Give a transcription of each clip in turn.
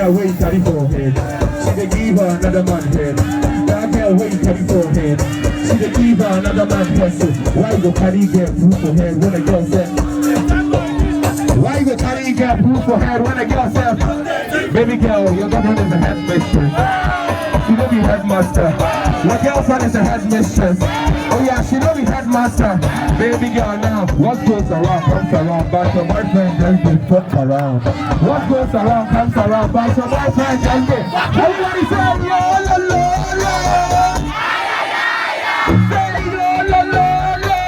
girl wait carry forehead. She dey give her another man head. That girl wait carry forehead. She dey give her another man head. So why you go carry girl proof for head when a girl said? Why you go carry girl proof for head when a girl said? Baby girl, your girlfriend is a head mistress. She don't be headmaster. Your girlfriend is a headmistress. Oh yeah, she don't be headmaster. Baby girl now, what goes around comes around. But your boyfriend just be fuck around. What goes around comes around. But your boyfriend just be. Everybody say yo la la la. Say yo la la la.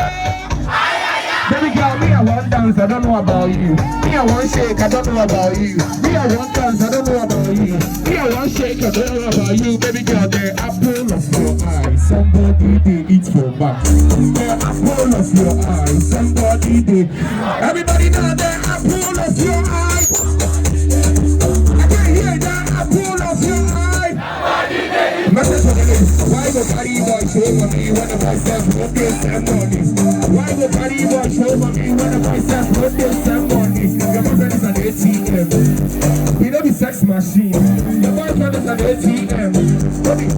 Baby girl, me I want dance, I don't know about you. Me I want shake, I don't know about you. Me I want dance, I don't know about you. Me I want shake, I don't know about you. Baby girl, the apple of your eye, somebody they eat for back. The apple of your eye, somebody they. Everybody know the apple of your eye. I can hear the apple of your eye. Message for the list. Why go carry boy show for me when the boy says what this ceremony? Why go carry boy show for me when the boy says what this ceremony? Your boyfriend is an ATM. He don't be sex machine. Your boyfriend is an ATM.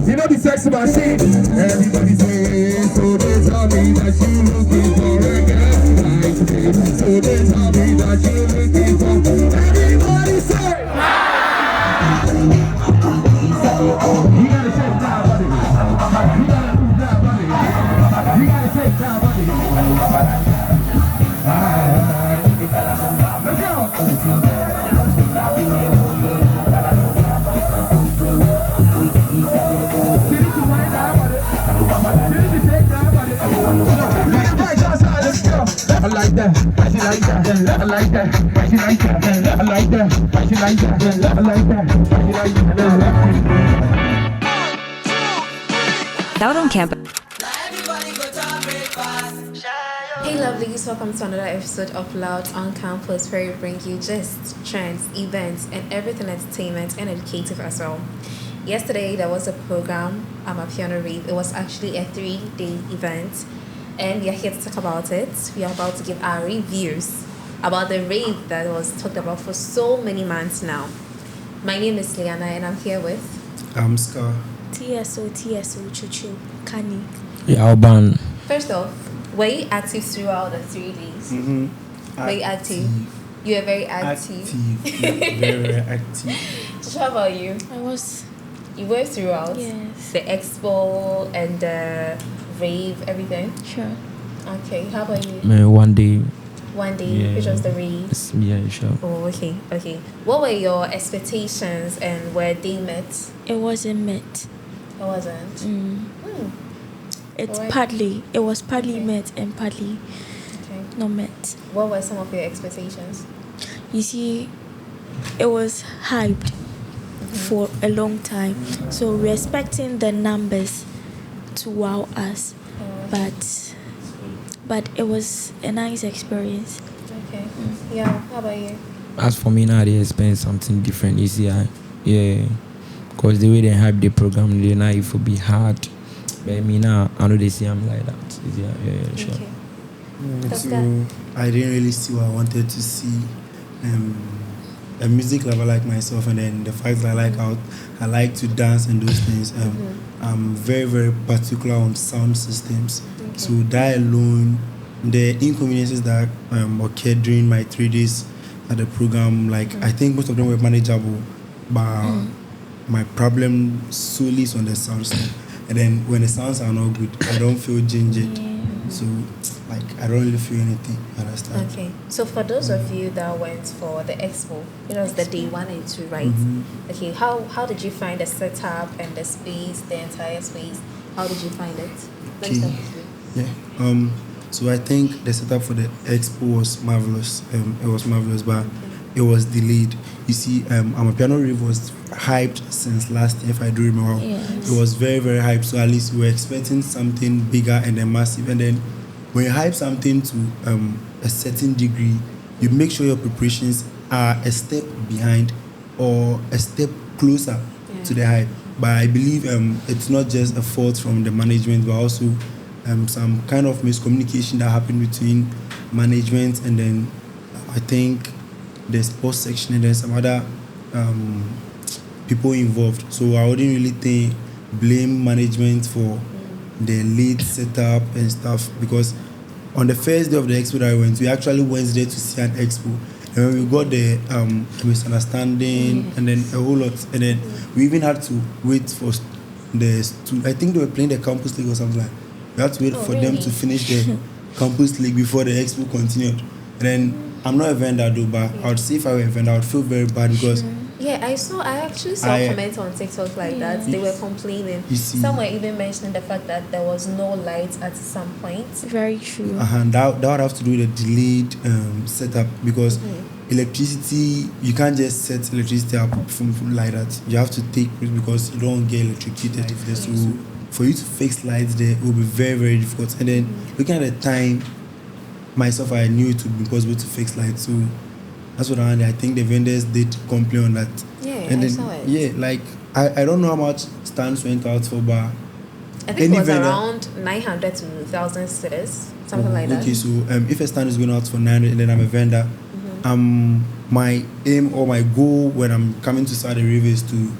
He don't be sex machine. Everybody say, so they tell me that you looking for a girl like me. So they tell me that you looking for. Everybody say. You gotta shake that body. You gotta move that body. You gotta shake that body. Let's go. I like that, she like that, I like that, she like that, I like that, she like that, I like that, she like that. Out on campus. Hey lovelies, welcome to another episode of Loud on Campus, where we bring you just trends, events, and everything entertainment and educative as well. Yesterday there was a program, Amapiano Rave. It was actually a 3-day event, and we are here to talk about it. We are about to give our reviews about the rave that was talked about for so many months now. My name is Liana, and I'm here with Scar. TSO, Chuchu, Kani. Yeah, Alban. First off, were you active throughout the 3 days? Mm-hmm. Were you active? You were very active. Very, very active. So how about you? I was. You were throughout? Yes. The expo and the rave, everything? Sure. Okay, how about you? One day. One day, Yeah. which was the rave? Yeah, sure. Oh, okay. What were your expectations and were they met? It wasn't met. It wasn't? It's Alright. partly. It was partly Okay. met and partly Okay. not met. What were some of your expectations? You see, it was hyped for a long time. So we're expecting the numbers to wow us. But it was a nice experience. Okay. Yeah, how about you? As for me now, they expect something different. You see, because the way they hype the program, they know it will be hard. But me now, I know they see I'm like that. Yeah, sure. Okay. So I didn't really see what I wanted to see. A music lover like myself, and then the fact that I like to dance and those things. I'm very, very particular on sound systems. Okay. So that alone, the inconveniences that occurred during my 3 days at the program, I think most of them were manageable, but my problem solely is on the sound stuff. And then when the sounds are not good, I don't feel ginger. Yeah. So I don't really feel anything. Understand? Okay. So for those of you that went for the expo, it was the day 1 and 2, right? Okay. How did you find the setup and the space, the entire space? How did you find it? Let's start with you. Yeah. So I think the setup for the expo was marvelous. It was marvelous, but it was delayed. You see, Amapiano Rave was hyped since last year, if I do remember. Yes. It was very, very hyped. So at least we were expecting something bigger and then massive. And then when you hype something to a certain degree, you make sure your preparations are a step behind or a step closer to the hype. But I believe it's not just a fault from the management, but also some kind of miscommunication that happened between management and then I think the sports section and then some other people involved. So I wouldn't really blame management for the late setup and stuff, because on the first day of the expo that I went, we actually went there to see an expo. And when we got the misunderstanding and then a whole lot, and then we even had to wait for I think they were playing the campus league or something like that. We had to wait for them to finish the campus league before the expo continued. And then I'm not a vendor though, but I would say if I were a vendor, I would feel very bad because I actually saw comments on TikTok like that. They were complaining. Some were even mentioning the fact that there was no lights at some point. Very true. And that would have to do with the delayed setup, because electricity, you can't just set electricity up from like that. You have to take risk because you don't get electrocuted if there's so for you to fix lights there, it will be very, very difficult. And then looking at the time, myself, I knew it would be possible to fix lights. So that's what I think the vendors did complain on that. Yeah, and then, I saw it. Yeah, like I don't know how much stands went out for, but I think it was around 900 to 1,000 cedis, something like that. Okay, so if a stand is going out for 900 and then I'm a vendor, my aim or my goal when I'm coming to Saudi Arabia is to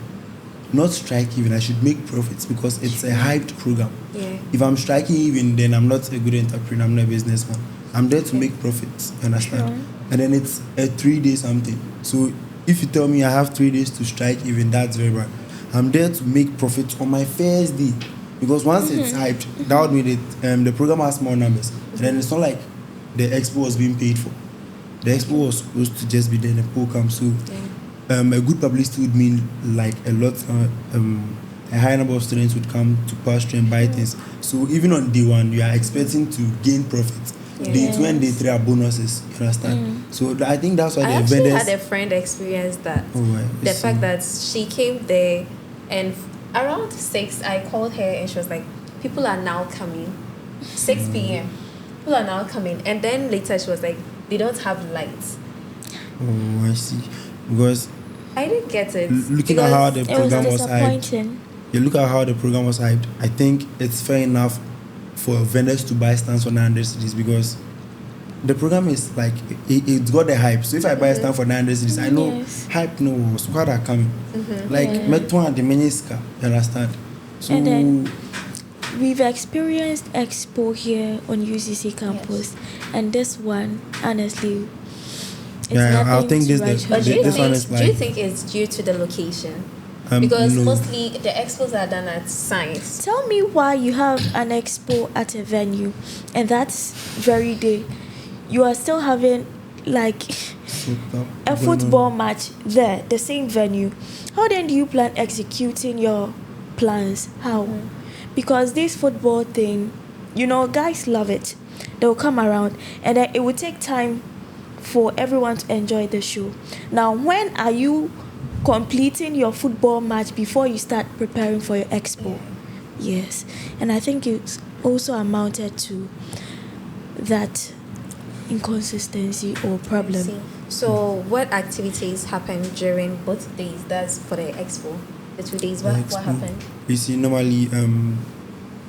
not strike even. I should make profits because it's a hyped program. Yeah. If I'm striking even, then I'm not a good entrepreneur. I'm not a businessman. I'm there to make profits. You understand? Sure. And then it's a 3-day something. So if you tell me I have 3 days to strike even, that's very bad. I'm there to make profits on my first day, because once it's hyped, that would mean it. The program has more numbers, and then it's not like the expo was being paid for. The expo was supposed to just be there in the program. So a good publicity would mean like a lot. A high number of students would come to pass through and buy things. So even on day 1, you are expecting to gain profits. Day 2 and day 3 are bonuses. You understand? So I think that's why I the actually vendors had a friend experience that. Oh, right. The fact that she came there, and around 6, I called her and she was like, "People are now coming." 6 p.m. People are now coming, and then later she was like, "They don't have lights." Oh, I see. Because I didn't get it. looking at how the It was program was hyped, disappointing. you look at how the program was hyped. I think it's fair enough for vendors to buy stands for 900 cedis, because the program is like it's got the hype. So if I buy a stand for 900 cedis, I know hype no squad are coming. Like Metro and the Meniska, you understand? So And then we've experienced expo here on UCC campus, and this one, honestly, it's I nothing think to this write the- home But do you this one think? is Do you like- think it's due to the location? Because no. mostly the expos are done at science. Tell me why you have an expo at a venue, and that's very day. You are still having like a football match there, the same venue. How then do you plan executing your plans? How? Because this football thing, guys love it. They'll come around, and then it will take time for everyone to enjoy the show. Now, when are you completing your football match before you start preparing for your expo? Yes. And I think it's also amounted to that inconsistency or problem. So, what activities happened during both days? That's for the expo. The 2 days. What happened? You see, normally,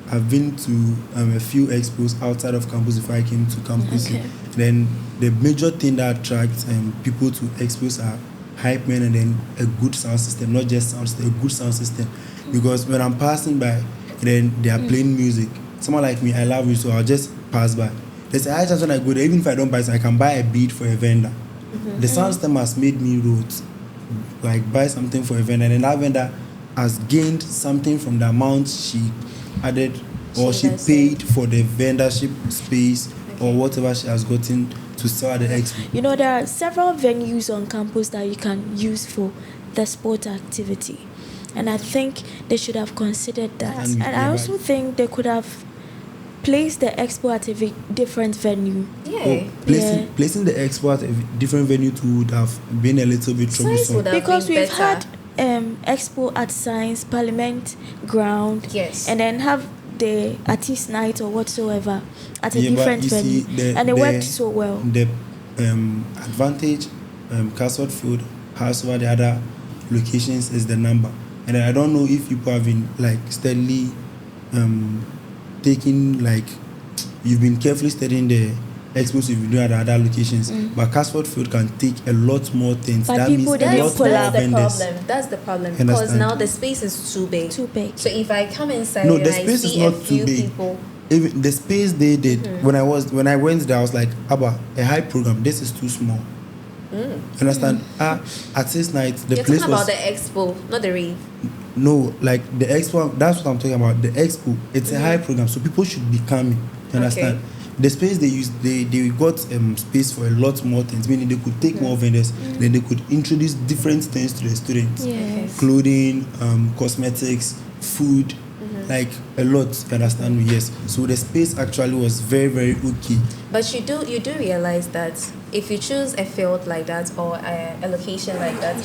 I've been to a few expos outside of campus before I came to campus. Okay. Then the major thing that attracts people to expos are hypemen, and then a good sound system, not just sound system, a good sound system. Because when I'm passing by, then they are playing music. Someone like me, I love music, so I'll just pass by. There's a high chance when I go there, even if I don't buy it, I can buy a beat for a vendor. The sound system has made me like buy something for a vendor, and that vendor has gained something from the amount she added or she paid for the vendorship space or whatever she has gotten to sell at the expo. There are several venues on campus that you can use for the sport activity, and I think they should have considered that. And I also think they could have placed the expo at a different venue. Placing the expo at a different venue too would have been a little bit troublesome. Because we've had expo at Science Parliament ground, and then have the artist night or whatsoever at a different venue, and it worked so well. The advantage Castle Field has over the other locations is the number, and I don't know if people have been like steadily taking, like, you've been carefully studying the exposed if you do it at other locations. But Casford Field can take a lot more things. But that people means a didn't lot pull more up. vendors. That's the problem. Understand. Because now the space is too big. Too big. So if I come inside No, and the I space see is not a few too big. people, Even the space they did when I went there, I was like, Abba, a high program, this is too small. Understand? At 6 nights, the you're place talking was about the expo, not the rave. no, like the expo. That's what I'm talking about. The expo, it's a high program, so people should be coming. You understand? The space they used, they got space for a lot more things. Meaning they could take more vendors, then they could introduce different things to the students. Yes. Clothing, cosmetics, food, like a lot. You understand me? Yes. So the space actually was very, very okay. But you do realize that if you choose a field like that or a location like that,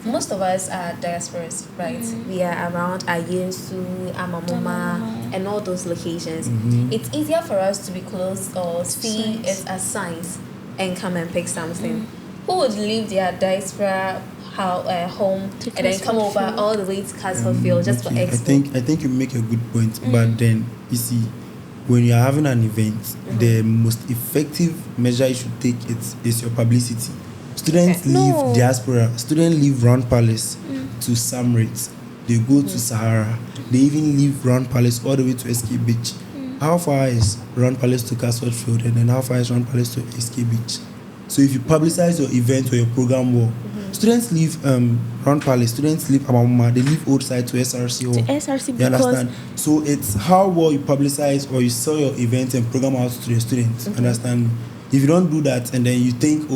most of us are diasporas, right? We are around Ayensu, Amamoma, and all those locations. It's easier for us to be close or see it as signs and come and pick something. Who would leave their diaspora home and then come over all the way to Castle Field just for expo? I think you make a good point, but then you see, when you are having an event, the most effective measure you should take is your publicity. Students leave diaspora, students leave Round Palace to Samrit, they go to Sahara, they even leave Round Palace all the way to SK Beach. How far is Round Palace to Castle Field, and then how far is Round Palace to SK Beach? So if you publicize your event or your program well, students leave Round Palace, students leave Amamoma, they leave Old Side to SRC Hall. To SRC, you understand? So it's how well you publicize or you sell your event and program out to the students. Understand? If you don't do that and then you think,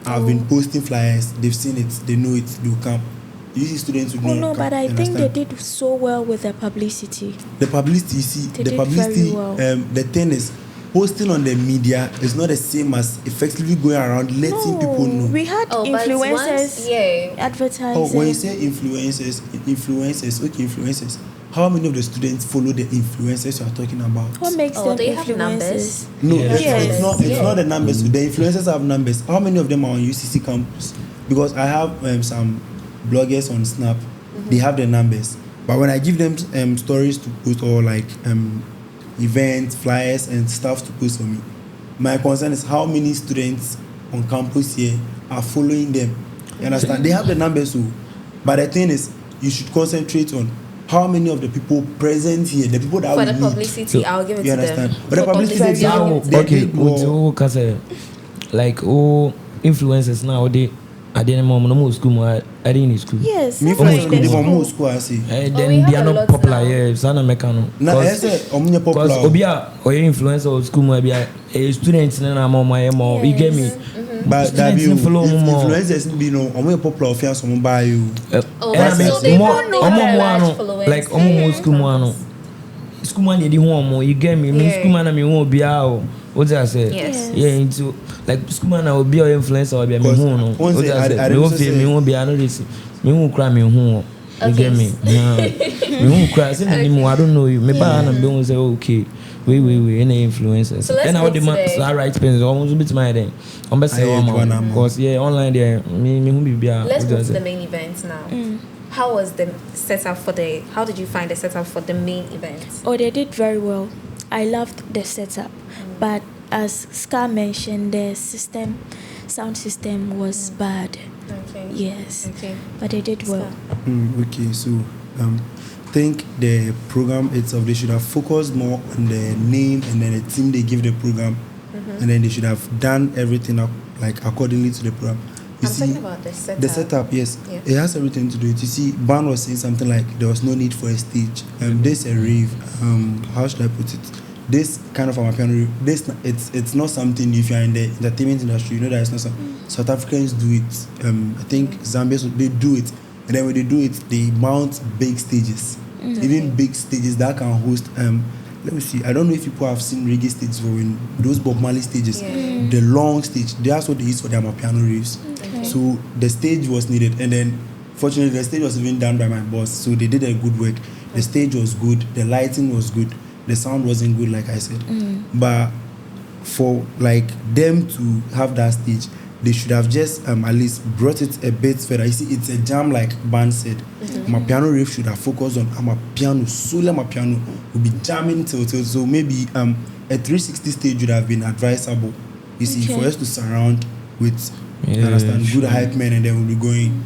I've been posting flyers, they've seen it, they know it, they'll come. Usually students will no, come. but I think they did so well with the publicity. The publicity, you see, They the did publicity, very well. the thing is, posting on the media is not the same as effectively going around letting people know. We had influencers advertising. When you say influencers, okay, influencers. How many of the students follow the influencers you are talking about? What makes them they have influencers? numbers? No, Yes. it's not the numbers. The influencers have numbers. How many of them are on UCC campus? Because I have some bloggers on Snap. They have the numbers. But when I give them stories to post or like events, flyers, and stuff to post for me, my concern is how many students on campus here are following them. You understand? They have the numbers too. But the thing is, you should concentrate on how many of the people present here, the people that for we the need. publicity, I'll give it You to understand? them. But the For publicity, Okay, because like influencers now I didn't know school. I didn't in school. Yes. me that's for why they school school. I see. Then we they have are a not lot popular. now. Yeah, sana mekano. Now, I say, Because popular. obia or influencer or school maybe a students na more. You get me? But that Students you follow more. influencers be no, I'm popular of yours, I'm buy you. Oh, And but I so they mean, more, don't know how large following. like more school more. School man dey more. You get me? Me school man na me won't be out. What I say? Yes. Yeah, into like school man will be an influencer or be a me who no. What I say? Me won't be another this. Me won't cry me who. You get me? Me won't cry. Say me I don't know you. Me buy and be say okay. Wait, any influencers. So let's and I would go demand today. right pens almost a bit my then. I'm best say because yeah, online there me who be Let's go to the main event now. How was the setup how did you find the setup for the main event? Oh, they did very well. I loved the setup. But as Scar mentioned, the sound system was bad. Okay. Yes. Okay. But they did well. Okay, so think the program itself, they should have focused more on the name and then the team they give the program, and then they should have done everything up like accordingly to the program. You I'm see, talking about the setup. the setup, yes, Yeah. it has everything to do with it. You see, Ban was saying something like there was no need for a stage. This a rave. How should I put it? This kind of Amapiano rave. It's not something. If you are in the entertainment industry, you know that it's not something. South Africans do it. I think Zambians they do it, and then when they do it, they mount big stages, even big stages that can host. Let me see. I don't know if people have seen reggae stages or in those Bob Marley stages. Yeah. The long stage. That's what they use for their Amapiano raves. Okay. So the stage was needed, and then fortunately the stage was even done by my boss. So they did a good work. The stage was good. The lighting was good. The sound wasn't good, like I said. But for like them to have that stage, they should have just at least brought it a bit further. You see, it's a jam like Ban said. Amapiano rave should have focused on Amapiano, solo Amapiano, would be jamming till. So maybe a 360 stage would have been advisable. You see, for us to surround with good hype men, and then we'll be going.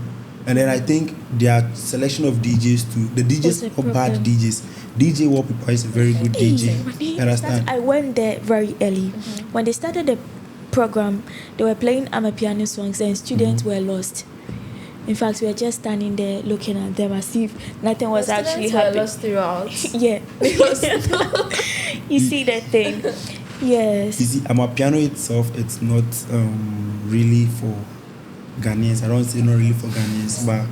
And then I think their selection of DJs too. The DJs are bad DJs. DJ Wallpaper is a very good DJ. Understand? I went there very early. When they started the program, they were playing Amapiano songs and students were lost. In fact, we were just standing there looking at them as if nothing was actually happening. Lost throughout. Yeah. You see that thing? Yes. You see, Amapiano itself, it's not really for Ghanaians. I don't say not really for Ghanaians, but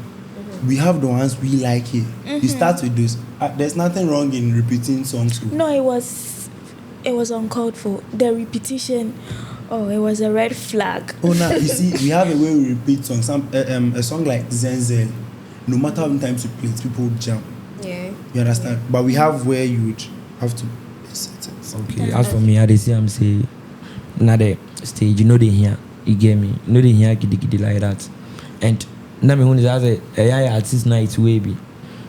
we have the ones we like here. You start with those. There's nothing wrong in repeating songs. No, it was uncalled for. The repetition, it was a red flag. Oh, now you see, we have a way we repeat songs. A song like Zenzel, no matter how many times you play it, people would jump. Yeah. You understand? But we have where you would have to. Okay, as for me, I see I'm saying, now the stage, you know they hear, you get me, you know they hear giddy like that, and now me when is as a artist night way be,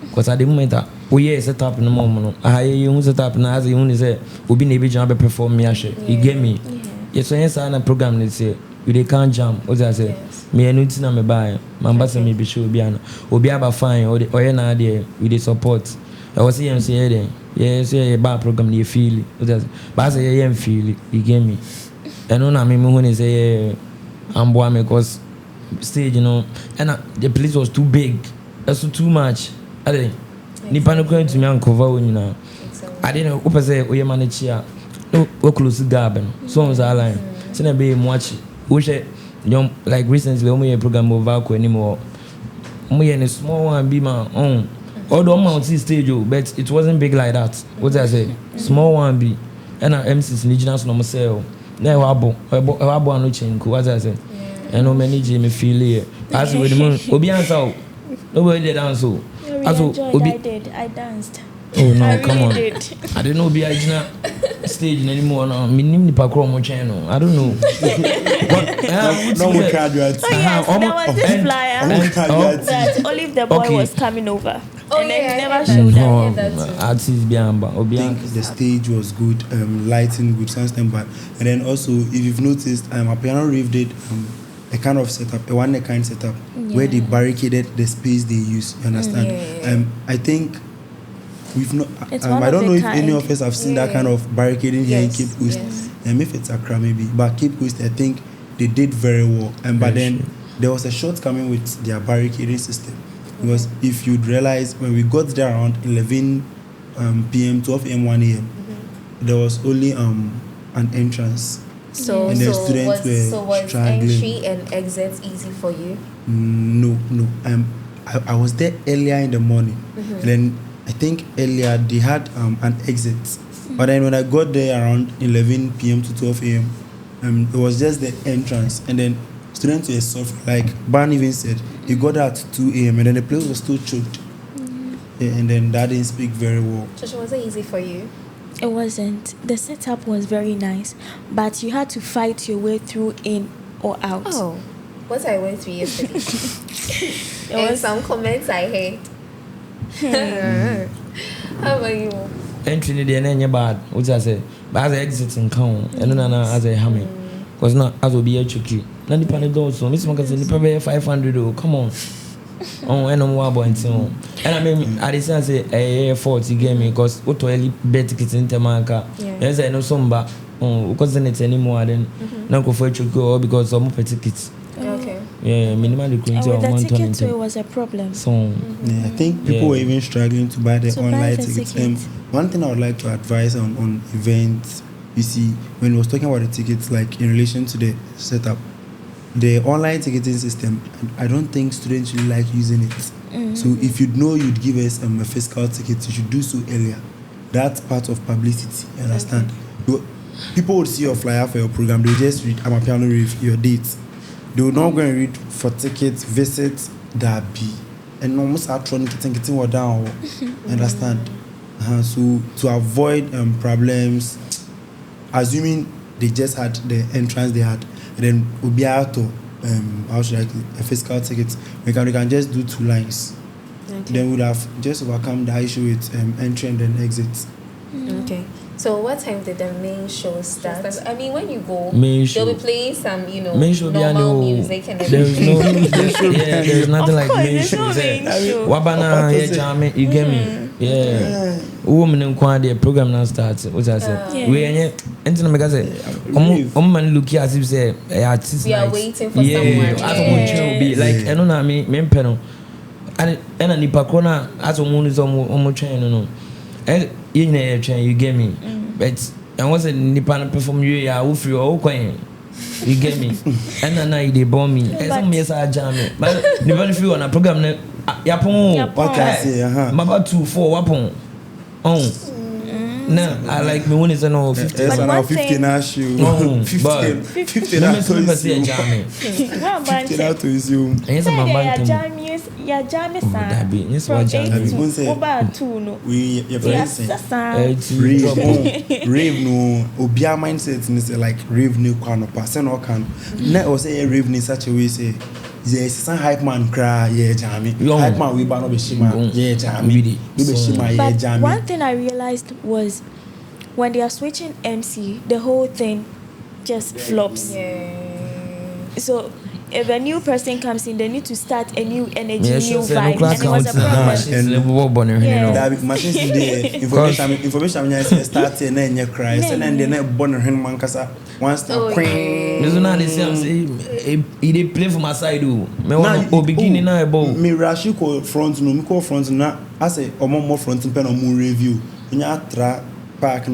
because at the moment we set up in the moment, I set up now as you only say we be able to perform me actually, you get me, yes, so yes, I program they say they can't jump, what I say, me and it's not me buy, my boss me be sure be about fine or na there with the support. I was saying say yes, yeah, bad program you feel it. But I say yeah, feel it. You get me? And when I mean when they say I'm boy because stage, you know, and the place was too big. That's too much. I didn't. Nipa no going to me and cover you know. I didn't know. Opa say we manage here. No, we close the garden. Songs are line. So na be watch. We say like recently we made a program over anymore. We in a small one be my own. Although I'm on stage, but it wasn't big like that. What I say? Small one be. And I'm MCs indigenous no myself. Now I no change. What I say? And no many me feel it. As with the moon, Obi answer. Nobody did answer. I danced. Oh no, I come really on. did. I don't know be original stage anymore now. Me name the parkour mo channel. I don't know. No more graduates. Oh yes, there was this flyer that Olive the boy was coming over. And then he never showed up. Artists behind, I think the stage was good, lighting good, sound system bad. And then also, if you've noticed, Amapiano Rave did a kind of setup, a one-kind setup, where they barricaded the space they use. You understand? I think we've not. I don't know if any of us have seen that kind of barricading here in Cape Coast. If it's Accra maybe, but Cape Coast, I think they did very well. But then there was a shortcoming with their barricading system. Because if you'd realize, when we got there around 11 p.m., 12 a.m., 1 a.m., there was only an entrance. So, was entry and exit easy for you? No. I was there earlier in the morning. And then I think earlier they had an exit. But then when I got there around 11 p.m. to 12 a.m., it was just the entrance. And then students were soft, like Ban even said, he got there at 2 a.m. and then the place was still choked. And then that didn't speak very well. Joshua, was it easy for you? It wasn't. The setup was very nice, but you had to fight your way through in or out. Oh, what I went through yesterday. And some comments I hate. How about you? Entry in the end, bad. What I say? But as I exit in town, and then as I hammer, because not as will be a tricky. Not the panel doors, so Miss Marcus, the paper 500. Oh, come on. Oh, and I'm one point. And I mean, I didn't say a 40 game because what to early bet tickets in Tamanka. Yes, I know some, but because then it's anymore than not go for a go because some more tickets. Okay. Yeah, minimally and with the ticket too, it was a problem. So I think people were even struggling to buy the online tickets. One thing I would like to advise on events, you see, when we was talking about the tickets, like in relation to the setup, the online ticketing system, I don't think students really like using it. So if you know you'd give us a physical ticket, you should do so earlier. That's part of publicity, you understand? People would see your flyer for your program, they just read Amapiano Rave, your dates. They will not go and read for tickets, visits, that be. And almost getting what down, understand? So to avoid problems, assuming they just had the entrance they had, and then we'll be out to a physical ticket. We can just do 2 lines. Okay. Then we'll have just overcome the issue with entry and then exit. Okay. So what time did the main show start? I mean, when you go, they'll be playing some, main show normal music and everything. There's nothing like main show. Wabana, you get me? Yeah. Woman in the program now starts. What I said. We are because man look as if say we are waiting for someone. Be like I don't know me penal. And nipa kona as omo is omo train no. You get me, but I was a nipa perform you ya free or coin. You get me, and then they bomb me. Some years I jam it, but never feel on a program. Yapon, what can I say? Maba 2 4 wapon. Oh, no, I like me when it's an old 50. It's an 50 now shoe. 50 now to his you. 50 now to his you. Yes, my man. Ya jam is from 8 to about 2 no. We rave no obia mindset is like rave no can person or can. Net was say rave in such a way say yes, some hype man cry, yeah, jammy. Hype man, we ban be shima, yeah, jammy. We be shima, yeah, jammy. One thing I realized was when they are switching MC, the whole thing just flops. Yeah. So if a new person comes in, they need to start a new energy, new vibe, and it was a problem. That machines in the information when I start and then you cry, and then they born her man kasa once the queen. There's no this say he play for my side do. Me want to beginning now about me rush you call front no me call front na I say omo more front pen on more review. Nya tra park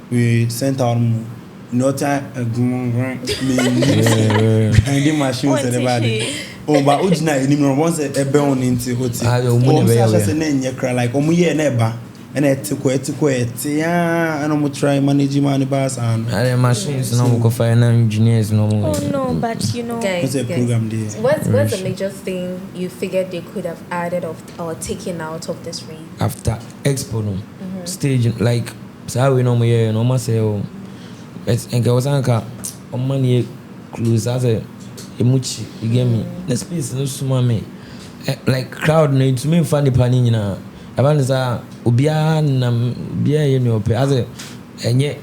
we center on no time behind the machines and everybody. Oh, but original anymore once a burn into hotel. I cry like omuye neba and I'm try manage money bars and machines no go find engineers no more. Oh no, but guys, program there. What's the major thing you figured they could have added or taken out of this rave? After expo no stage like so we no more no more say oh and was anka on money close as a emuchi you get me the space no suma me like crowd no to me find the pani nyina about say obia na bia ye no pe as a enye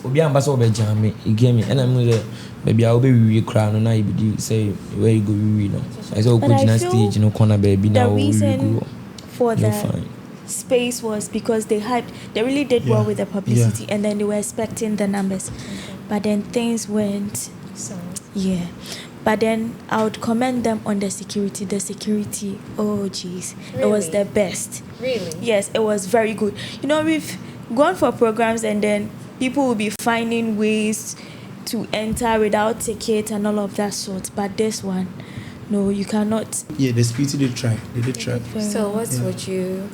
obia amba so be jam me you get me and I'm say baby I will be we crowd no na you be say where you go we no I say go to stage no corner baby now we go for that space was because they really did well with the publicity and then they were expecting the numbers but then things went but then I would commend them on the security oh jeez really? It was the best really yes it was very good we've gone for programs and then people will be finding ways to enter without ticket and all of that sort but this one no you cannot the security they did try so what would you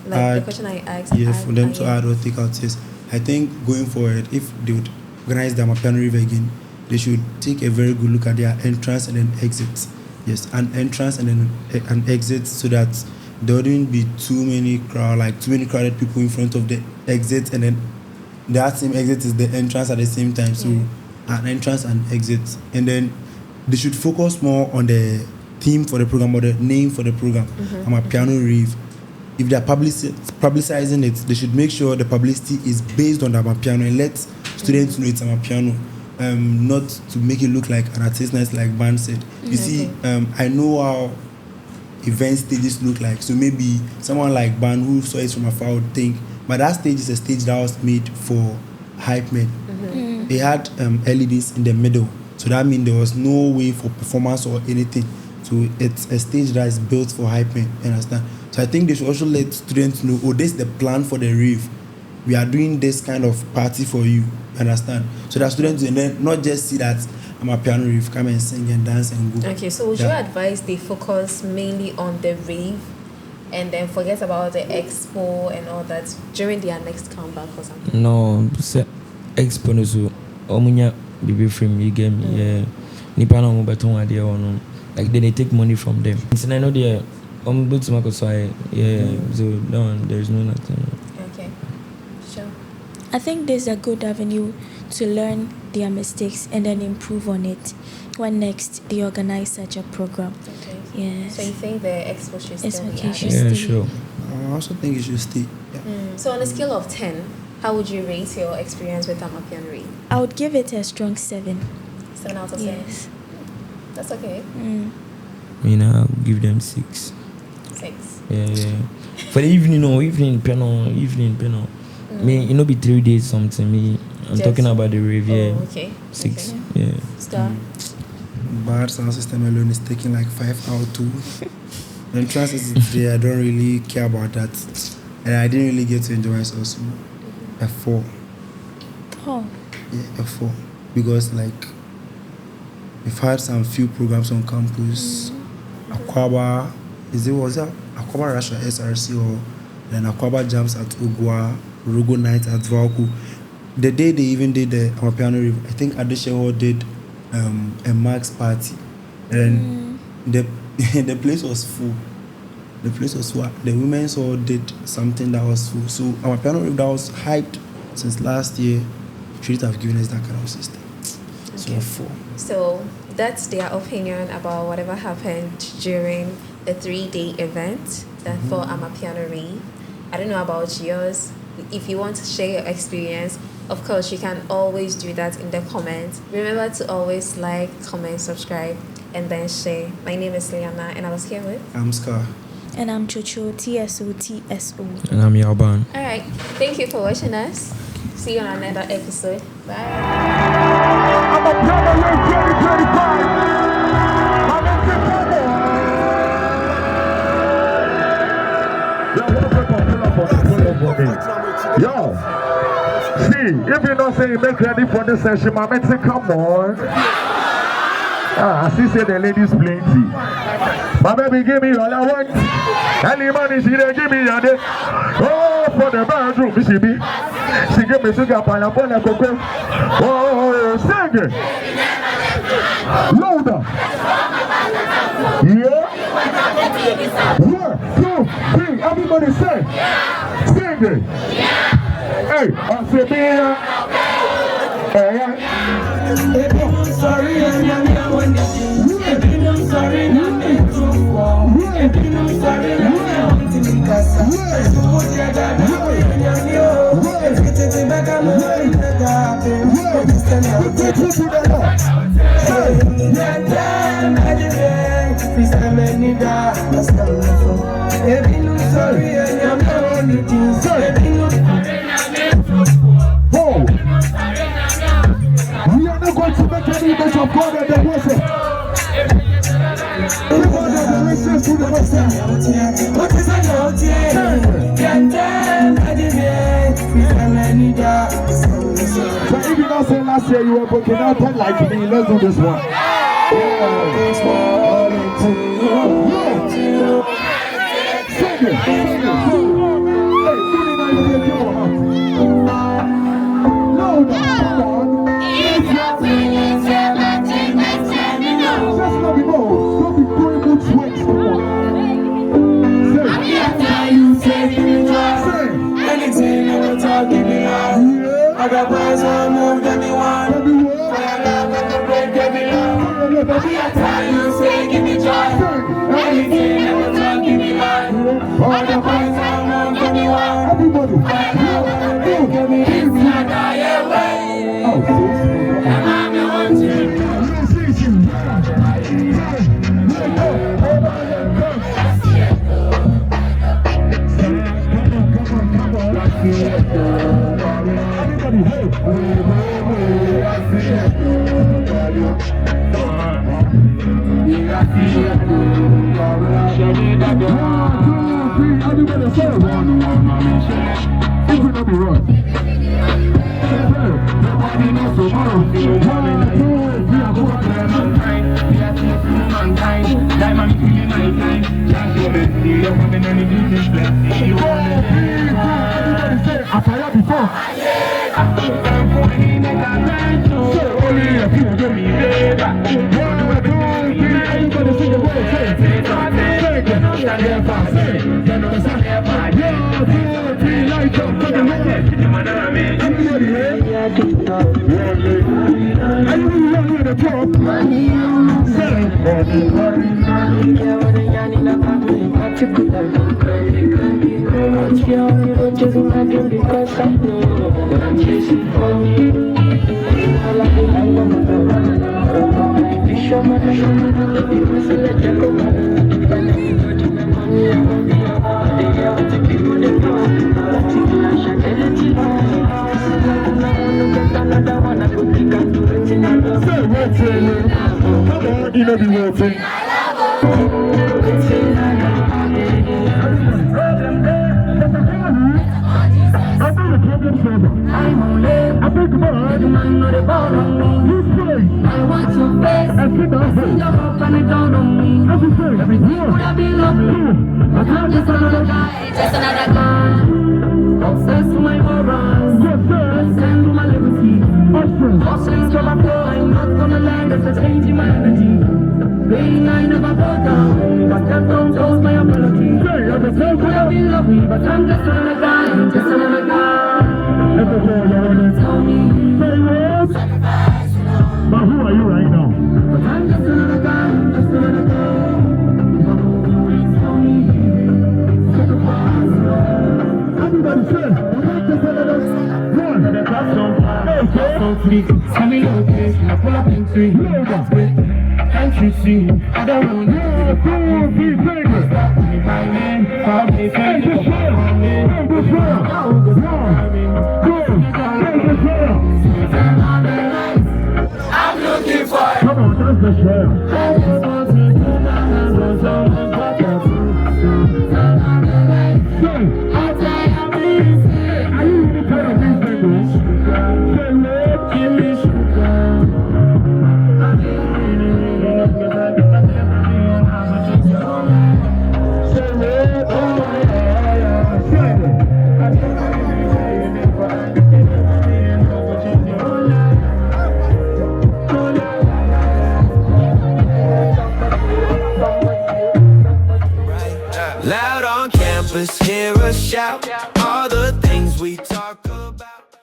like the question I asked for them to add or take out is I think going forward if they would organize the Amapiano Rave again they should take a very good look at their entrance and then exit yes an entrance and then an exit so that there wouldn't be too many crowded people in front of the exit and then that same exit is the entrance at the same time so an entrance and exit and then they should focus more on the theme for the program or the name for the program Amapiano Rave. If they are publicizing it, they should make sure the publicity is based on the Amapiano and let students know it's Amapiano, not to make it look like an artisanal like Ban said. You see, I know how event stages look like, so maybe someone like Ban who saw it from afar would think, but that stage is a stage that was made for hypemen. They had LEDs in the middle, so that means there was no way for performance or anything. So it's a stage that is built for hypemen, you understand? So I think they should also let students know, this is the plan for the rave. We are doing this kind of party for you, understand? So that students and then not just see that Amapiano Rave, come and sing and dance and go. Okay, so would you advise they focus mainly on the rave and then forget about the expo and all that during their next comeback or something? No, expo no so omunya bibi frame you get me yeah. Nipa na mo beton ade ono like they take money from them. So I know they so no, there's no nothing. Okay, sure. I think there's a good avenue to learn their mistakes and then improve on it when next they organize such a program. Okay. Yes. So you think the expo should still be Should added? stay. Sure. I also think it should stay. Yeah. So on a scale of 10, how would you rate your experience with Amapiano Rave? I would give it a strong 7. 7 out of 10? Yes. That's okay. I'll give them 6. 6. Yeah. For the evening piano. Me, be 3 days something. I'm Just- talking about the rave. Yeah. Oh, okay. 6. Okay. Yeah. Star. Bad sound system alone is taking like 5 out too. And transit today, I don't really care about that. And I didn't really get to enjoy it also. A 4. Oh. Yeah, a 4. Because like we've had some few programs on campus. Akwaba, was that Akwaba Russia SRC or then Akwaba Jams at Ugwa, Rogo Night at Valku. The day they even did the Amapiano Rave, I think Adeshewo did a Max party. And the place was full. The place was full. The women all did something that was full. So Amapiano Rave that was hyped since last year should have given us that kind of system. So 4. So that's their opinion about whatever happened during the 3-day event that for Amapiano Rave. I don't know about yours. If you want to share your experience, of course, you can always do that in the comments. Remember to always like, comment, subscribe, and then share. My name is Liana, and I was here with... I'm Scar. And I'm Chocho, TSO. And I'm Yalban. All right. Thank you for watching us. See you on another episode. Bye. Amapiano Rave 2025. Yo, see, if you don't say make ready for this session, my man say come on. I see say the ladies plenty. My baby give me all I want. Any money she dey give me a day. Oh, for the bedroom, she be. She give me sugar, pineapple, and cocoa. Oh, sing it. Louder. Yeah. 1, 2, 3, everybody say. Sing it. Hey, I say me. Hey, sorry, we are not going to make any image of God and the worship. Everybody that listens to the worship. What is it? So if you don't say last year you were broken out like me, let's do this one. Sing it. Hey, other boys will move them you want. Every love and the break every love. Every time you say give me joy. Anything that will talk give me life. Other boys will move them you want. Everybody. I love and the break every love. It's not die away. And I'm the one to. Money, because I know what I'm chasing for me. All I feel like I'm show me, you must let you go. And everybody, my money, I want me, they are the people that know. I think I should tell it to you. I want to get another one, I could think I'm doing it in a love. Say what's in it? Come on, you know the whole thing. I'm only a big bird, man, not a ball on me. You say, I want your face. I see your hope and it down on me. Everything would have been lovely, but I'm just another guy, just another guy. Obsessed with my morals, obsessed with my liberty. Hustling to my flow, I'm not gonna let this change my energy. Playing, I never go down, but that don't close my ability. Everything would have been lovely, but I'm just another guy, just another guy. Tell me, but who are you right now? But I'm just another guy, just another guy. Tell me, everybody say, just another one. Tell me okay, I pull up in 3. Can't you see? I don't want to be famous. My name, I'll be famous. I'm looking for it. Come on, that's the show. I just want to do my hands on someone's pocket. I'll tell you this. Are you really tired of these things? Say, Lord, give me sugar. Say, Lord, oh yeah. Say it. Loud on campus, hear us shout all the things we talk about.